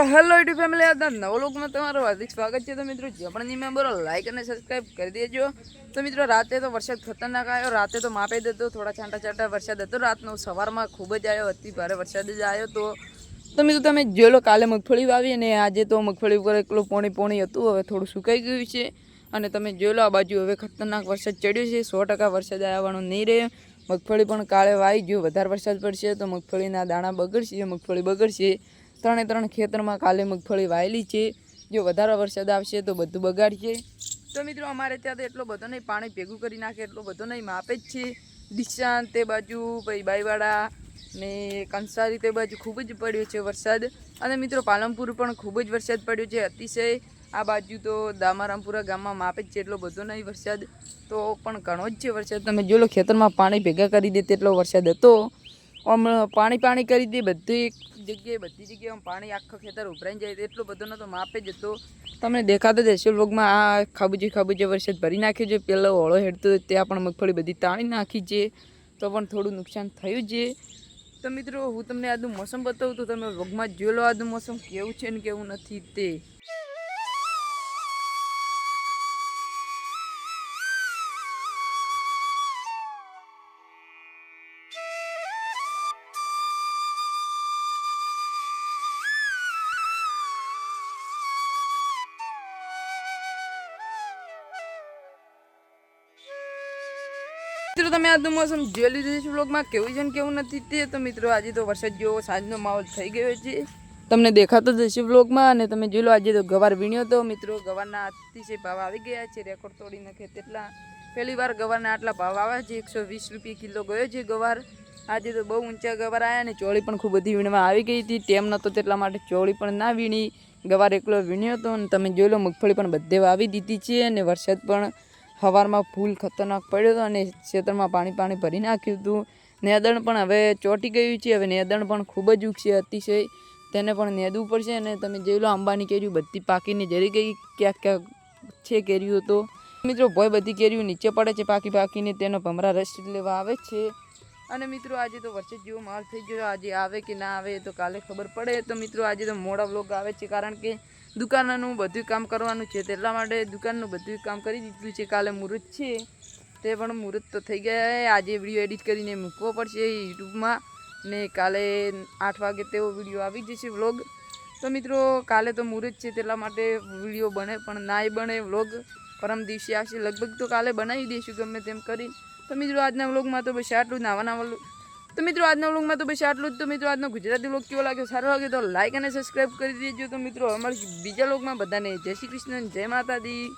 Hello YouTube family, આજના નવો લોકમાં તમારું હાર્દિક સ્વાગત છે। તો મિત્રો જે પણ નહીં મેમ્બરો લાઈક અને સબસ્ક્રાઈબ કરી દેજો। તો મિત્રો રાતે તો વરસાદ ખતરનાક આવ્યો, રાતે તો માપે જ હતો, થોડા છાંટા વરસાદ હતો રાતનો, સવારમાં ખૂબ જ આવ્યો, અતિ ભારે વરસાદ જ આવ્યો। તો મિત્રો તમે જોઈ લો, કાલે મગફળી વાવી અને આજે તો મગફળી ઉપર એકલું પોણી હતું, હવે થોડું સુકાઈ ગયું છે। અને તમે જોઈ લો આ બાજુ હવે ખતરનાક વરસાદ ચડ્યો છે, 100% વરસાદ આવવાનો નહીં રહે। મગફળી પણ કાલે વાવી, જો વધારે વરસાદ પડશે તો મગફળીના દાણા બગડશે, મગફળી બગડશે। ત્રણે ખેતરમાં કાલે મગફળી વાયેલી છે, જો વધારે વરસાદ આવશે તો બધું બગાડશે। તો મિત્રો અમારે ત્યાં તો એટલો બધો નહીં, પાણી ભેગું કરી નાખે એટલો બધો નહીં, માપે જ છે। ડિશાન તે બાજુ પછી બાઈવાડા ને કંસારી તે બાજુ ખૂબ જ પડ્યો છે વરસાદ। અને મિત્રો પાલનપુર પણ ખૂબ જ વરસાદ પડ્યો છે અતિશય। આ બાજુ તો દામારામપુરા ગામમાં માપે જ છે, એટલો બધો નહીં વરસાદ, તો પણ ઘણો જ છે વરસાદ। તમે જો લો, ખેતરમાં પાણી ભેગા કરી દે તેટલો વરસાદ હતો। આમ પાણી કરી દે બધી જગ્યાએ પાણી આખા ખેતર ઉભરાઈ જાય, એટલો બધો નતો, માપે જ હતો। તમને દેખાતો જ હશે વ્લોગમાં, આ ખાબુચે વરસાદ ભરી નાખ્યો છે। પેલો ઓળો હેડતો ત્યાં પણ મગફળી બધી તાણી નાખી છે, તો પણ થોડું નુકસાન થયું છે। તો મિત્રો હું તમને આજનું મોસમ બતાવું તો તમે વ્લોગમાં જોઈ લો આજનું મોસમ કેવું છે ને કેવું નથી તે। મિત્રો તમે આજનું મોસમ જોઈ લીધું છે વ્લોગમાં, કેવું છે ને કેવું નથી તે। તો મિત્રો આજે તો વરસાદ જેવો સાંજનો માહોલ થઈ ગયો છે, તમને દેખાતો જ હશે વ્લોગમાં। અને તમે જોઈ લો, આજે તો ગવાર વીણ્યો તો મિત્રો, ગવારના અતિશય ભાવ આવી ગયા છે, રેકોર્ડ તોડી નાખે તેટલા। પહેલી વાર ગવારના આટલા ભાવ આવ્યા છે, 120 રૂપિયા કિલો ગયો છે ગવાર। આજે તો બહુ ઊંચા ગવાર આવ્યા ને ચોળી પણ ખૂબ બધી વીણવા આવી ગઈ હતી, ટેમ નહોતો તેટલા માટે ચોળી પણ ના વીણી, ગવાર એકલો વીણ્યો હતો। અને તમે જોઈ લો, મગફળી પણ બધે વાવી દીધી છે, અને વરસાદ પણ સવારમાં ફૂલ ખતરનાક પડ્યો હતો, અને ખેતરમાં પાણી ભરી નાખ્યું હતું। નેદણ પણ હવે ચોંટી ગયું છે, હવે નેદણ પણ ખૂબ જ ઉગશે અતિશય, તેને પણ નેદવું પડશે। અને તમે જોઈ લો, આંબાની કેરીઓ બધી પાકીને જરી ગઈ, ક્યાંક છે કેરીઓ તો મિત્રો ભોય બધી કેરીઓ નીચે પડે છે પાકીને, તેનો ભમરા રસ લેવા આવે છે। અને મિત્રો આજે તો વરસાદ જેવો માહોલ થઈ ગયો, આજે આવે કે ના આવે તો કાલે ખબર પડે। તો મિત્રો આજે તો મોડા વ્લોગ આવે છે, કારણ કે દુકાનનું બધું કામ કરવાનું છે, તેટલા માટે દુકાનનું બધું કામ કરી દીધું છે। કાલે મુહૂર્ત છે, તે પણ મુહૂર્ત તો થઈ ગયા, આજે વિડીયો એડિટ કરીને મૂકવો પડશે યુટ્યુબમાં, ને કાલે 8 વાગે તેવો વિડીયો આવી જશે વ્લોગ। તો મિત્રો કાલે તો મુહૂર્ત છે, તેટલા માટે વિડીયો બને પણ ના બને વ્લોગ, પરમ દિવસે આવશે લગભગ, તો કાલે બનાવી દઈશું ગમે તેમ કરી। તો મિત્રો આજના વ્લોગમાં તો બસ આટલું જ, તો મિત્રો આજના વ્લોગમાં તો બસ આટલું જ। તો મિત્રો આજનો ગુજરાતી વ્લોગ કેવો લાગ્યો, સારો લાગે તો લાઈક અને સબસ્ક્રાઈબ કરી દેજો। તો મિત્રો અમારી બીજા વ્લોગમાં બધાને જય શ્રી કૃષ્ણ, જય માતાજી।